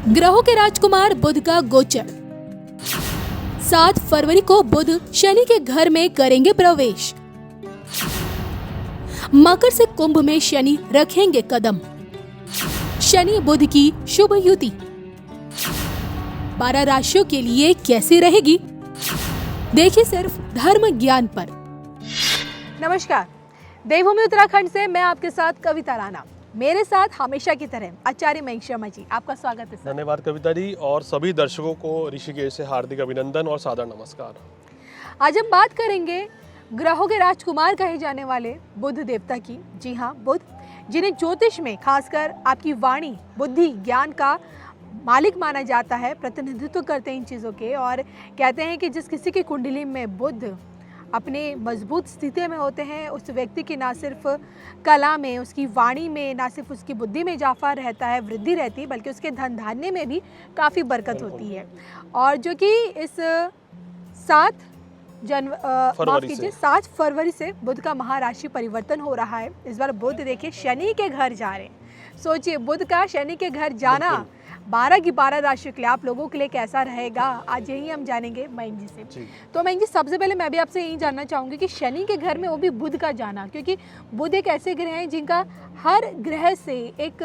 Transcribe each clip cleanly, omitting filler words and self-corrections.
ग्रहों के राजकुमार बुध का गोचर। 7 फरवरी को बुध शनि के घर में करेंगे प्रवेश। मकर से कुंभ में शनि रखेंगे कदम। शनि बुध की शुभ युति 12 राशियों के लिए कैसी रहेगी, देखिए सिर्फ धर्म ज्ञान पर। नमस्कार, देवभूमि उत्तराखंड से मैं आपके साथ कविता राणा। मेरे साथ हमेशा की तरह आचार्य मयंक शर्मा जी, आपका स्वागत है सर। धन्यवाद कविता जी, और सभी दर्शकों को ऋषिकेश से हार्दिक अभिनंदन और सादर नमस्कार। आज हम बात करेंगे ग्रहों के राजकुमार कहे जाने वाले बुध देवता की। जी हाँ, बुध, जिन्हें ज्योतिष में खासकर आपकी वाणी, बुद्धि, ज्ञान का मालिक माना जाता है, प्रतिनिधित्व करते हैं इन चीज़ों के। और कहते हैं कि जिस किसी की कुंडली में बुध अपने मजबूत स्थिति में होते हैं, उस व्यक्ति की ना सिर्फ कला में, उसकी वाणी में, ना सिर्फ उसकी बुद्धि में इजाफा रहता है, वृद्धि रहती है, बल्कि उसके धन धान्य में भी काफ़ी बरकत होती है। और जो कि इस 7 फरवरी से बुध का महाराशि परिवर्तन हो रहा है। इस बार बुध देखिए शनि के घर जा रहे हैं। सोचिए, बुध का शनि के घर जाना 12 की 12 राशियों के लिए आप लोगों के लिए कैसा रहेगा, आज यही हम जानेंगे मयंक जी से। तो मयंक जी, सबसे पहले मैं भी आपसे यही जानना चाहूँगी कि शनि के घर में वो भी बुध का जाना, क्योंकि बुध एक ऐसे ग्रह हैं जिनका हर ग्रह से एक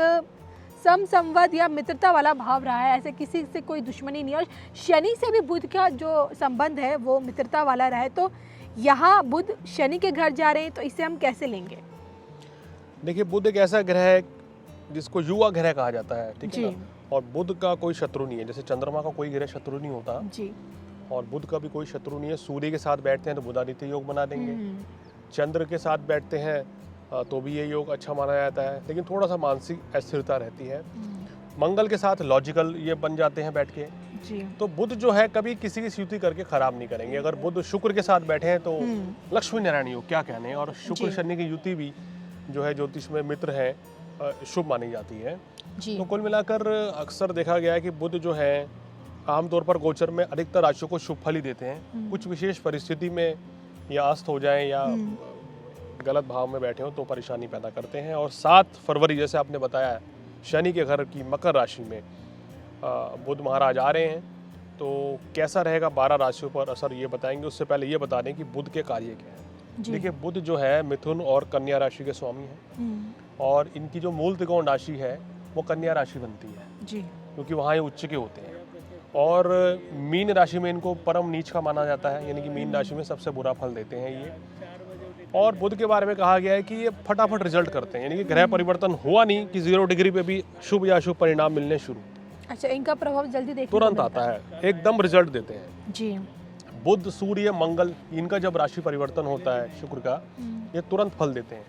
संवाद या मित्रता वाला भाव रहा है। ऐसे किसी से कोई दुश्मनी नहीं है, और शनि से भी बुध का जो संबंध है वो मित्रता वाला रहा है। तो यहाँ बुध शनि के घर जा रहे हैं, तो इसे हम कैसे लेंगे? देखिए, बुध एक ऐसा ग्रह है जिसको युवा ग्रह कहा जाता है, ठीक है ना? और बुध का कोई शत्रु नहीं है। जैसे चंद्रमा का कोई ग्रह शत्रु नहीं होता जी, और बुध का भी कोई शत्रु नहीं है। सूर्य के साथ बैठते हैं तो बुधादित्य योग बना देंगे, चंद्र के साथ बैठते हैं तो भी ये योग अच्छा माना जाता है, लेकिन थोड़ा सा मानसिक अस्थिरता रहती है। मंगल के साथ लॉजिकल ये बन जाते हैं बैठ के जी। तो बुध जो है कभी किसी की युति करके खराब नहीं करेंगे। अगर बुध शुक्र के साथ बैठे हैं तो लक्ष्मी नारायण योग, क्या कहने। और शुक्र शनि की युति भी जो है ज्योतिष में मित्र है, शुभ मानी जाती है जी। तो कुल मिलाकर अक्सर देखा गया है कि बुध जो है आमतौर पर गोचर में अधिकतर राशियों को शुभ फल ही देते हैं। कुछ विशेष परिस्थिति में या अस्त हो जाएं या गलत भाव में बैठे हो तो परेशानी पैदा करते हैं। और 7 फरवरी जैसे आपने बताया, शनि के घर की मकर राशि में बुध महाराज आ रहे हैं, तो कैसा रहेगा 12 राशियों पर असर ये बताएंगे। उससे पहले ये बता दें कि बुध के कार्य क्या है। देखिए, बुध जो है मिथुन और कन्या राशि के स्वामी हैं, और इनकी जो मूल त्रिकोण राशि है वो कन्या राशि बनती है जी, क्योंकि वहाँ ये उच्च के होते हैं। और मीन राशि में इनको परम नीच का माना जाता है, यानी कि मीन राशि में सबसे बुरा फल देते हैं ये। और बुध के बारे में कहा गया है कि ये फटाफट रिजल्ट करते हैं, यानी कि ग्रह परिवर्तन हुआ नहीं कि 0 डिग्री पे भी शुभ या अशुभ परिणाम मिलने शुरू। अच्छा, इनका प्रभाव जल्दी देखने तुरंत आता है, एकदम रिजल्ट देते हैं जी। बुध, सूर्य, मंगल, इनका जब राशि परिवर्तन होता है शुक्र का, ये तुरंत फल देते हैं।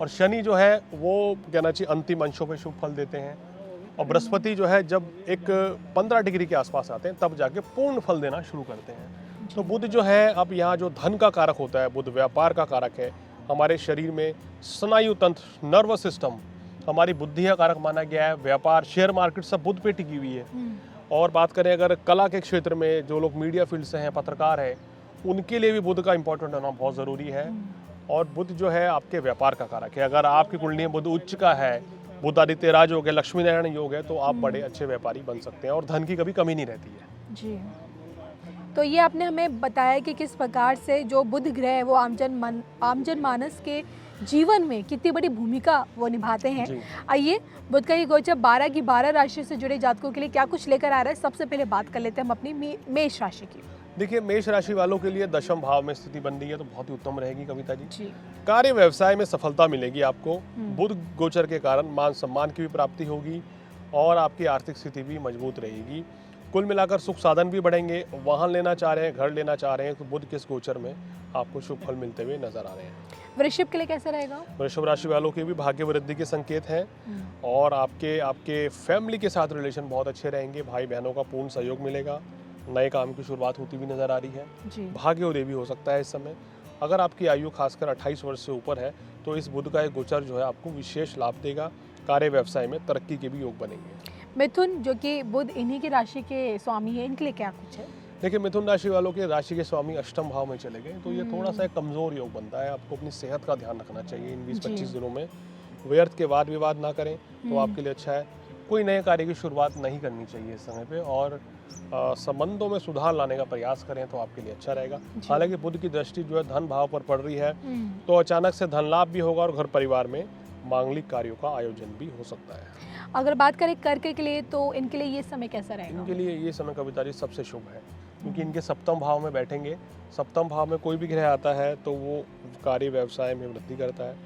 और शनि जो है वो कहना चाहिए अंतिम अंशों पे शुभ फल देते हैं। और बृहस्पति जो है जब एक 15 डिग्री के आसपास आते हैं तब जाके पूर्ण फल देना शुरू करते हैं। तो बुध जो है, अब यहाँ जो धन का कारक होता है, बुध व्यापार का कारक है। हमारे शरीर में स्नायु तंत्र, नर्वस सिस्टम, हमारी बुद्धि का कारक माना गया है। व्यापार, शेयर मार्केट सब बुध पे टिकी हुई है। और बात करें अगर कला के क्षेत्र में, जो लोग मीडिया फील्ड से हैं, पत्रकार हैं, उनके लिए भी बुध का इंपॉर्टेंट होना बहुत ज़रूरी है। और बुध जो है आपके व्यापार का कारक है। अगर आपकी कुंडली में बुध उच्च का है, बुधादित्य राज योग है, लक्ष्मी नारायण योग है, तो आप बड़े अच्छे व्यापारी बन सकते हैं और धन की कभी कमी नहीं रहती है जी। तो ये आपने हमें बताया कि किस प्रकार से जो बुध ग्रह है वो आमजन मानस के जीवन में कितनी बड़ी भूमिका वो निभाते हैं। आइए, बुध का ये गोचर 12 की 12 राशि से जुड़े जातकों के लिए क्या कुछ लेकर आ रहा है, सबसे पहले बात कर लेते हैं हम अपनी मेष राशि की। देखिए, मेष राशि वालों के लिए दशम भाव में स्थिति बन रही है तो बहुत ही उत्तम रहेगी कविता जी। कार्य व्यवसाय में सफलता मिलेगी आपको। बुध गोचर के कारण मान सम्मान की भी प्राप्ति होगी और आपकी आर्थिक स्थिति भी मजबूत रहेगी। कुल मिलाकर सुख साधन भी बढ़ेंगे। वाहन लेना चाह रहे हैं, घर लेना चाह रहे हैं, तो बुध के इस गोचर में आपको शुभ फल मिलते हुए नजर आ रहे हैं। वृषभ के लिए कैसा रहेगा? वृषभ राशि वालों के भी भाग्य वृद्धि के संकेत हैं और आपके फैमिली के साथ रिलेशन बहुत अच्छे रहेंगे। भाई बहनों का पूर्ण सहयोग मिलेगा। नए काम की शुरुआत होती भी नजर आ रही है। भाग्योदय भी हो सकता है इस समय। अगर आपकी आयु खासकर 28 वर्ष से ऊपर है तो इस बुध का एक गोचर जो है आपको विशेष लाभ देगा। कार्य व्यवसाय में तरक्की के भी योग बनेंगे। मिथुन, जो कि बुध इन्हीं की राशि के स्वामी है, इनके लिए क्या कुछ है? देखिए, मिथुन राशि वालों के राशि के स्वामी अष्टम भाव में चले गए तो ये थोड़ा सा एक कमजोर योग बनता है। आपको अपनी सेहत का ध्यान रखना चाहिए इन 20-25 दिनों में। व्यर्थ के वाद विवाद ना करें तो आपके लिए अच्छा है। कोई नए कार्य की शुरुआत नहीं करनी चाहिए इस समय पे, और संबंधों में सुधार लाने का प्रयास करें तो आपके लिए अच्छा रहेगा। हालांकि बुध की दृष्टि जो है धन भाव पर पड़ रही है, तो अचानक से धन लाभ भी होगा और घर परिवार में मांगलिक कार्यों का आयोजन भी हो सकता है। अगर बात करें कर्क के लिए, तो इनके लिए ये समय कैसा रहेगा? इनके लिए ये समय कविता जी सबसे शुभ है, क्योंकि इनके सप्तम भाव में बैठेंगे। सप्तम भाव में कोई भी ग्रह आता है तो वो कार्य व्यवसाय में वृद्धि करता है,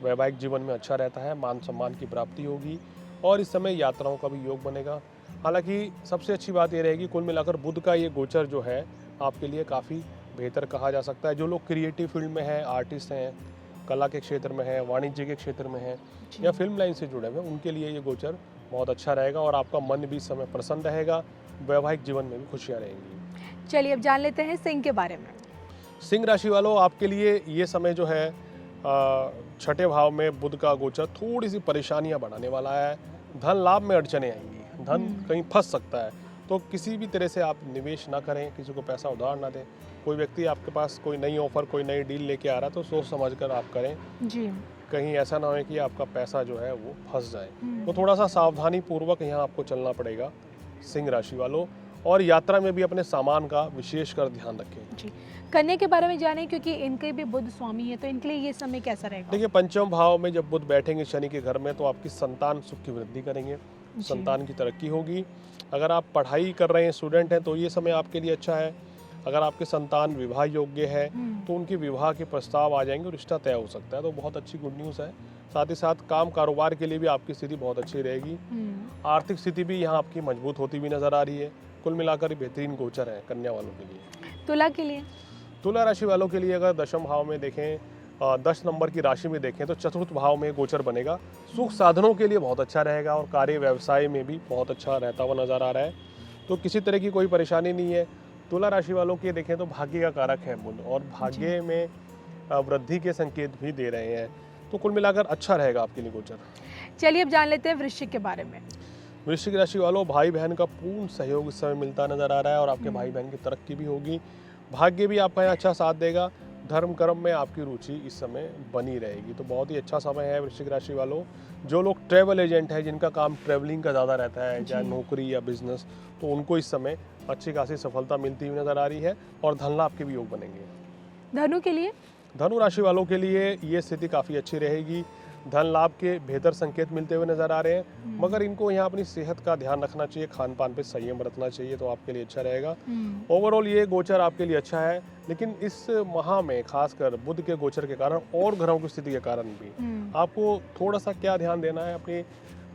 वैवाहिक जीवन में अच्छा रहता है, मान सम्मान की प्राप्ति होगी और इस समय यात्राओं का भी योग बनेगा। हालांकि सबसे अच्छी बात ये रहेगी, कुल मिलाकर बुध का ये गोचर जो है आपके लिए काफ़ी बेहतर कहा जा सकता है। जो लोग क्रिएटिव फील्ड में हैं, आर्टिस्ट हैं, कला के क्षेत्र में हैं, वाणिज्य के क्षेत्र में हैं या फिल्म लाइन से जुड़े हुए हैं, उनके लिए ये गोचर बहुत अच्छा रहेगा और आपका मन भी इस समय प्रसन्न रहेगा, वैवाहिक जीवन में भी खुशियाँ रहेंगी। चलिए अब जान लेते हैं सिंह के बारे में। सिंह राशि वालों, आपके लिए ये समय जो है छठे भाव में बुध का गोचर थोड़ी सी परेशानियां बढ़ाने वाला है। धन लाभ में अड़चने आएंगी, धन कहीं फंस सकता है, तो किसी भी तरह से आप निवेश ना करें, किसी को पैसा उधार ना दें। कोई व्यक्ति आपके पास कोई नई ऑफर, कोई नई डील लेके आ रहा है तो सोच समझ कर आप करें जी। कहीं ऐसा ना हो कि आपका पैसा जो है वो फंस जाए। तो थोड़ा सा सावधानी पूर्वक यहाँ आपको चलना पड़ेगा सिंह राशि वालों, और यात्रा में भी अपने सामान का विशेष कर ध्यान रखें। जी। कन्या के बारे में जानें, क्योंकि इनके भी बुध स्वामी है, तो इनके लिए ये समय कैसा रहेगा? देखिए, पंचम भाव में जब बुध बैठेंगे शनि के घर में तो आपकी संतान सुख की वृद्धि करेंगे, संतान की तरक्की होगी। अगर आप पढ़ाई कर रहे हैं, स्टूडेंट हैं, तो ये समय आपके लिए अच्छा है। अगर आपके संतान विवाह योग्य है तो उनके विवाह के प्रस्ताव आ जाएंगे और रिश्ता तय हो सकता है, तो बहुत अच्छी गुड न्यूज़ है। साथ ही साथ काम कारोबार के लिए भी आपकी स्थिति बहुत अच्छी रहेगी। आर्थिक स्थिति भी यहाँ आपकी मजबूत होती हुई नजर आ रही है। कुल मिलाकर बेहतरीन गोचर है कन्या वालों के लिए। तुला के लिए? तुला राशि वालों के लिए अगर दशम भाव में देखें, 10 नंबर की राशि में देखें तो चतुर्थ भाव में गोचर बनेगा। सुख साधनों के लिए बहुत अच्छा रहेगा और कार्य व्यवसाय में भी बहुत अच्छा रहता हुआ नजर आ रहा है, तो किसी तरह की कोई परेशानी नहीं है। तुला राशि वालों के देखें तो भाग्य का कारक है बुध, और भाग्य में वृद्धि के संकेत भी दे रहे हैं, तो कुल मिलाकर अच्छा रहेगा आपके लिए गोचर। चलिए अब जान लेते हैं वृश्चिक के बारे में। वृश्चिक राशि वालों, भाई बहन का पूर्ण सहयोग इस समय मिलता नजर आ रहा है और आपके भाई बहन की तरक्की भी होगी। भाग्य भी आपका यहाँ अच्छा साथ देगा। धर्म कर्म में आपकी रुचि इस समय बनी रहेगी, तो बहुत ही अच्छा समय है वृश्चिक राशि वालों। जो लोग ट्रैवल एजेंट है, जिनका काम ट्रैवलिंग का ज़्यादा रहता है, चाहे नौकरी या बिजनेस, तो उनको इस समय अच्छी खासी सफलता मिलती हुई नजर आ रही है और धन लाभ के भी योग बनेंगे। धनु के लिए? धनु राशि वालों के लिए ये स्थिति काफ़ी अच्छी रहेगी। धन लाभ के बेहतर संकेत मिलते हुए नजर आ रहे हैं, मगर इनको यहाँ अपनी सेहत का ध्यान रखना चाहिए, खान पान पे संयम बरतना चाहिए, तो आपके लिए अच्छा रहेगा। ओवरऑल ये गोचर आपके लिए अच्छा है, लेकिन इस माह में खासकर बुध के गोचर के कारण और ग्रहों की स्थिति के कारण भी आपको थोड़ा सा क्या ध्यान देना है, अपने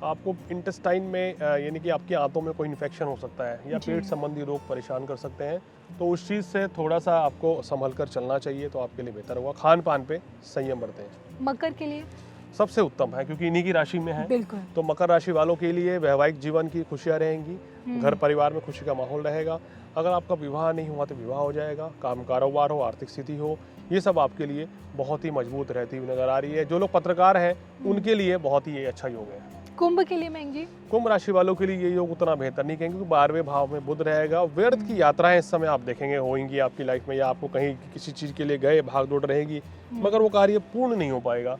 आपको इंटेस्टाइन में यानी कि आपकी आंतों में कोई इन्फेक्शन हो सकता है या पेट संबंधी रोग परेशान कर सकते हैं, तो उस चीज़ से थोड़ा सा आपको संभल कर चलना चाहिए, तो आपके लिए बेहतर होगा। खान पान पे संयम बरतें। मकर के लिए? सबसे उत्तम है, क्योंकि इन्हीं की राशि में है। बिल्कुल। तो मकर राशि वालों के लिए वैवाहिक जीवन की खुशियां रहेंगी, घर परिवार में खुशी का माहौल रहेगा। अगर आपका विवाह नहीं हुआ तो विवाह हो जाएगा, काम कारोबार हो, आर्थिक स्थिति हो, ये सब आपके लिए बहुत ही मजबूत रहती हुई नजर आ रही है। जो लोग पत्रकार हैं उनके लिए बहुत ही ये अच्छा योग है। कुंभ के लिए मैंग जी? कुंभ राशि वालों के लिए ये योग उतना बेहतर नहीं कहेंगे, क्योंकि 12वें भाव में बुध रहेगा। व्यर्थ की यात्राएं इस समय आप देखेंगे होंगी आपकी लाइफ में, या आपको कहीं किसी चीज़ के लिए गए, भाग दौड़ रहेगी, मगर वो कार्य पूर्ण नहीं हो पाएगा।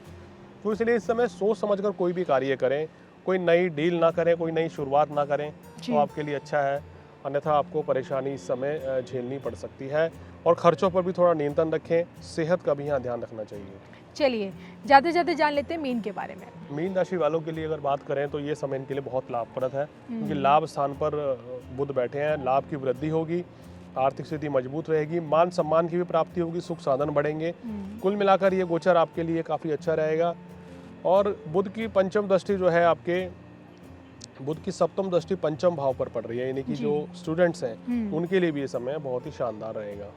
तो इसलिए इस समय सोच समझकर कोई भी कार्य करें, कोई नई डील ना करें, कोई नई शुरुआत ना करें, तो आपके लिए अच्छा है। अन्यथा आपको परेशानी इस समय झेलनी पड़ सकती है, और खर्चों पर भी थोड़ा नियंत्रण रखें। सेहत का भी यहाँ ध्यान रखना चाहिए। चलिए जाते जाते जान लेते हैं मीन के बारे में। मीन राशि वालों के लिए अगर बात करें तो ये समय इनके लिए बहुत लाभप्रद है, क्योंकि लाभ स्थान पर बुध बैठे हैं, लाभ की वृद्धि होगी, आर्थिक स्थिति मजबूत रहेगी, मान सम्मान की भी प्राप्ति होगी, सुख साधन बढ़ेंगे। कुल मिलाकर ये गोचर आपके लिए काफ़ी अच्छा रहेगा। और बुध की पंचम दृष्टि जो है आपके, बुध की सप्तम दृष्टि पंचम भाव पर पड़ रही है, यानी कि जो स्टूडेंट्स हैं उनके लिए भी ये समय बहुत ही शानदार रहेगा।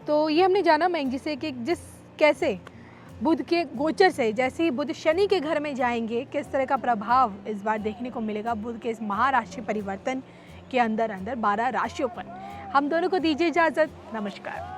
तो ये हमने जाना मैंग जी से कि जिस कैसे बुध के गोचर से जैसे ही बुध शनि के घर में जाएंगे, किस तरह का प्रभाव इस बार देखने को मिलेगा बुध के इस महाराशि परिवर्तन के अंदर 12 राशियों पर। हम दोनों को दीजिए इजाज़त। नमस्कार।